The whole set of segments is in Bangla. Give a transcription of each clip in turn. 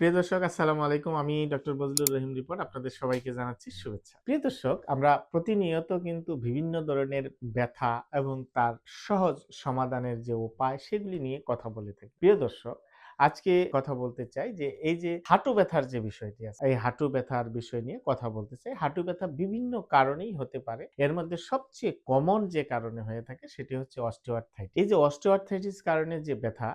প্রিয় দর্শক আসসালামু আলাইকুম। আমি ডক্টর বজলুর রহিম রিপন আপনাদের সবাইকে জানাচ্ছি শুভেচ্ছা। প্রিয় দর্শক আমরা প্রতিনিয়ত কিন্তু বিভিন্ন ধরনের ব্যথা এবং তার সহজ সমাধানের যে উপায় সেগুলি নিয়ে কথা বলে থাকি। প্রিয় দর্শক আজকে কথা বলতে চাই যে এই যে হাঁটু ব্যথার যে বিষয়টি আছে, এই হাঁটু ব্যথার বিষয় নিয়ে কথা বলতে চাই। হাঁটু ব্যথা বিভিন্ন কারণেই হতে পারে। এর মধ্যে সবচেয়ে কমন যে কারণে হয়ে থাকে সেটি হচ্ছে অস্টিওআর্থ্রাইটিস। এই যে অস্টিওআর্থ্রাইটিস কারণে যে ব্যথা,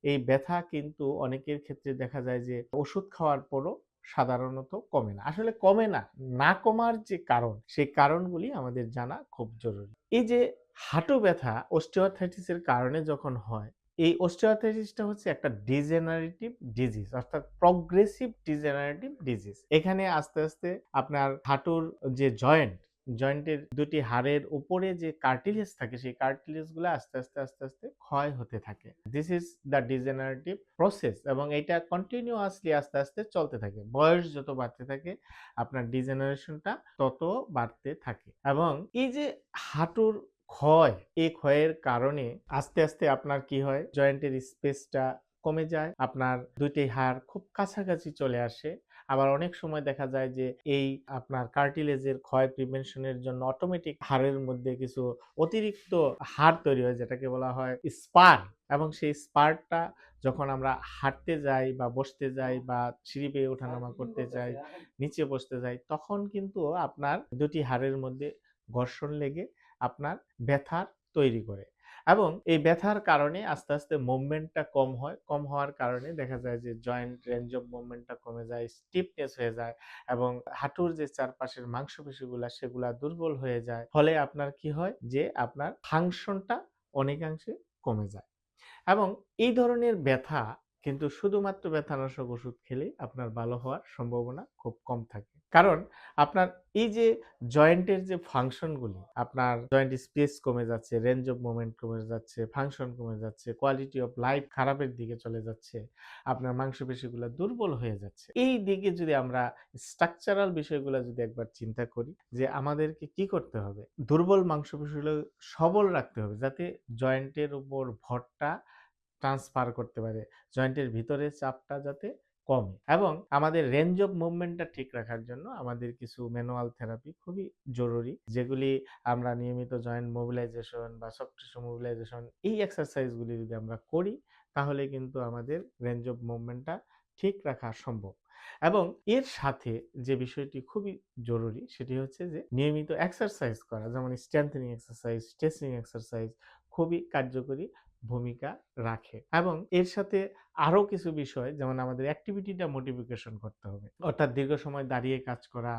এই ব্যথা কিন্তু অনেকের ক্ষেত্রে দেখা যায় যে ওষুধ খাওয়ার পরও সাধারণত কমে না। আসলে কমে না, না কমার যে কারণ, সেই কারণগুলি আমাদের জানা খুব জরুরি। এই যে হাঁটু ব্যথা অস্টিওআর্থ্রাইটিস এর কারণে যখন হয়, এই অস্টিওআর্থ্রাইটিসটা হচ্ছে একটা ডিজেনারেটিভ ডিজিজ অর্থাৎ প্রগ্রেসিভ ডিজেনারেটিভ ডিজিজ। এখানে আস্তে, আস্তে আপনার হাঁটুর যে জয়েন্টের দুটি হাড়ের উপরে যে কার্টিলেজ থাকে সেই কার্টিলেজ গুলো আস্তে আস্তে ক্ষয় হতে থাকে। This is the degenerative process এবং এটা কন্টিনিউয়াসলি আস্তে আস্তে চলতে থাকে। বয়স যত বাড়তে থাকে আপনার ডিজেনারেশনটা তত বাড়তে থাকে এবং এই যে হাঁটুর ক্ষয়, এই ক্ষয়ের কারণে আস্তে আস্তে আপনার কি হয়, জয়েন্টের স্পেসটা কমে যায়, আপনার দুইটি হাড় খুব কাছাকাছি চলে আসে। আবার অনেক সময় দেখা যায় যে এই আপনার কার্টিলেজের ক্ষয় প্রিভেনশনের জন্য অটোমেটিক হাড়ের মধ্যে কিছু অতিরিক্ত হাড় তৈরি হয় যেটাকে বলা হয় স্পার, এবং সেই স্পারটা যখন আমরা হাঁটতে যাই বা বসতে যাই বা সিঁড়ি বেয়ে ওঠানামা করতে যাই, নিচে বসতে যাই, তখন কিন্তু আপনার দুটি হাড়ের মধ্যে ঘর্ষণ লেগে আপনার ব্যথার তৈরি করে এবং এই ব্যথার কারণে আস্তে আস্তে মুভমেন্টটা কম হয়। কম হওয়ার কারণে দেখা যায় যে জয়েন্ট রেঞ্জ অফ মুভমেন্টটা কমে যায়, স্টিফনেস হয়ে যায় এবং হাঁটুর যে চারপাশের মাংসপেশিগুলা সেগুলা দুর্বল হয়ে যায়। ফলে আপনার কি হয় যে আপনার ফাংশনটা অনেকাংশে কমে যায় এবং এই ধরনের ব্যথা কিন্তু শুধুমাত্র ব্যথানাশক ওষুধ খেলেই আপনার ভালো হওয়ার সম্ভাবনা খুব কম থাকে। কারণ আপনার এই যে জয়েন্টের যে ফাংশনগুলি, আপনার জয়েন্ট স্পেস কমে যাচ্ছে, রেঞ্জ অফ মুভমেন্ট কমে যাচ্ছে, ফাংশন কমে যাচ্ছে, কোয়ালিটি অফ লাইফ খারাপের দিকে চলে যাচ্ছে, আপনার মাংসপেশিগুলো দুর্বল হয়ে যাচ্ছে। এই দিকে যদি আমরা স্ট্রাকচারাল বিষয়গুলো যদি একবার চিন্তা করি যে আমাদেরকে কি করতে হবে, দুর্বল মাংসপেশিগুলো সবল রাখতে হবে যাতে জয়েন্টের উপর ভরটা ট্রান্সফার করতে পারে, জয়েন্টের ভিতরে চাপটা যাতে কমে এবং আমাদের রেঞ্জ অফ মুভমেন্টটা ঠিক রাখার জন্য আমাদের কিছু ম্যানুয়াল থেরাপি খুবই জরুরি, যেগুলি আমরা নিয়মিত জয়েন্ট মোবিলাইজেশন বা সফট টিস্যু মোবিলাইজেশন এই এক্সারসাইজগুলি যদি আমরা করি তাহলে কিন্তু আমাদের রেঞ্জ অফ মুভমেন্টটা ঠিক রাখা সম্ভব। এবং এর সাথে যে বিষয়টি খুবই জরুরি সেটি হচ্ছে যে নিয়মিত এক্সারসাইজ করা, যেমন স্ট্রেংথেনিং এক্সারসাইজ, স্ট্রেচিং এক্সারসাইজ খুবই কার্যকরী ভূমিকা রাখে এবং এর সাথে আরো কিছু বিষয়, যেমন আমাদের অ্যাক্টিভিটিটা মোটিফিকেশন করতে হবে, অর্থাৎ দীর্ঘ সময় দাঁড়িয়ে কাজ করা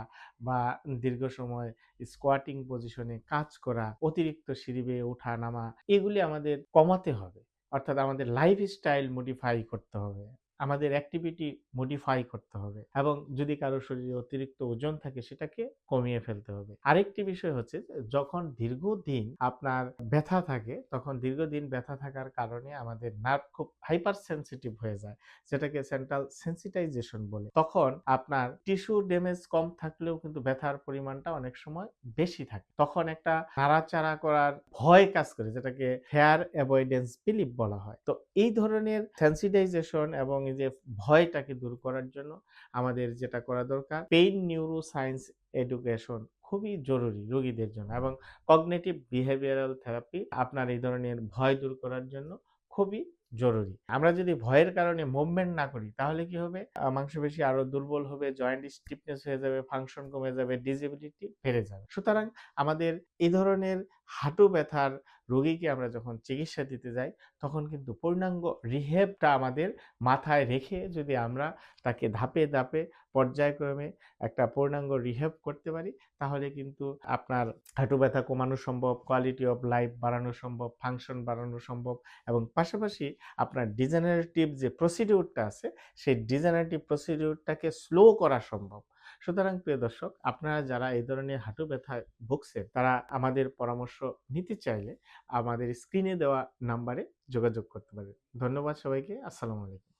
বা দীর্ঘ সময় স্কোয়াটিং পজিশনে কাজ করা, অতিরিক্ত সিঁড়ি বেয়ে ওঠা নামা, এগুলি আমাদের কমাতে হবে। অর্থাৎ আমাদের লাইফস্টাইল মডিফাই করতে হবে, আমাদের অ্যাক্টিভিটি মডিফাই করতে হবে এবং যদি কারো শরীরে অতিরিক্ত ওজন থাকে সেটাকে কমিয়ে ফেলতে হবে। আরেকটি বিষয় হচ্ছে যখন দীর্ঘদিন আপনার ব্যথা থাকে, তখন দীর্ঘদিন ব্যথা থাকার কারণে আমাদের নার্ভ খুব হাইপার সেনসিটিভ হয়ে যায়, যেটাকে সেন্ট্রাল সেন্সিটাইজেশন বলে। তখন আপনার টিস্যু ড্যামেজ কম থাকলেও কিন্তু ব্যথার পরিমাণটা অনেক সময় বেশি থাকে। তখন একটা নাড়াচাড়া করার ভয় কাজ করে, যেটাকে ফেয়ার অ্যাভয়েডেন্স বিলিফ বলা হয়। তো এই ধরনের সেন্সিটাইজেশন এবং এই যে ভয়টাকে দূর করার জন্য আমাদের যেটা করা দরকার, পেইন নিউরো সায়েন্স এডুকেশন খুবই জরুরি রোগীদের জন্য এবং কগনিটিভ বিহেভিয়ারাল থেরাপি আপনার এই ধরনের ভয় দূর করার জন্য খুবই জরুরি। আমরা যদি ভয়ের কারণে মুভমেন্ট না করি তাহলে কি হবে, মাংসপেশি আরো দুর্বল হবে, জয়েন্ট স্টিফনেস হয়ে যাবে, ফাংশন কমে যাবে, ডিসেবিলিটি বেড়ে যাবে। সুতরাং আমাদের এই ধরনের হাঁটু ব্যথার রোগীকে আমরা যখন চিকিৎসা দিতে যাই তখন কিন্তু পূর্ণাঙ্গ রিহ্যাবটা আমাদের মাথায় রেখে যদি আমরা তাকে ধাপে ধাপে পর্যায়ক্রমে একটা পূর্ণাঙ্গ রিহ্যাব করতে পারি তাহলে কিন্তু আপনার হাঁটু ব্যথা কমানো সম্ভব, কোয়ালিটি অফ লাইফ বাড়ানো সম্ভব, ফাংশন বাড়ানো সম্ভব এবং পাশাপাশি আপনার ডিজেনারেটিভ যে প্রসিডিউরটা আছে সেই ডিজেনারেটিভ প্রসিডিউরটাকে স্লো করা সম্ভব। সুতরাং প্রিয় দর্শক, আপনারা যারা এই ধরনের হাঁটু ব্যথায় ভুগছেন তারা আমাদের পরামর্শ নিতে চাইলে আমাদের স্ক্রিনে দেওয়া নাম্বারে যোগাযোগ করতে পারেন। ধন্যবাদ সবাইকে। আসসালামু আলাইকুম।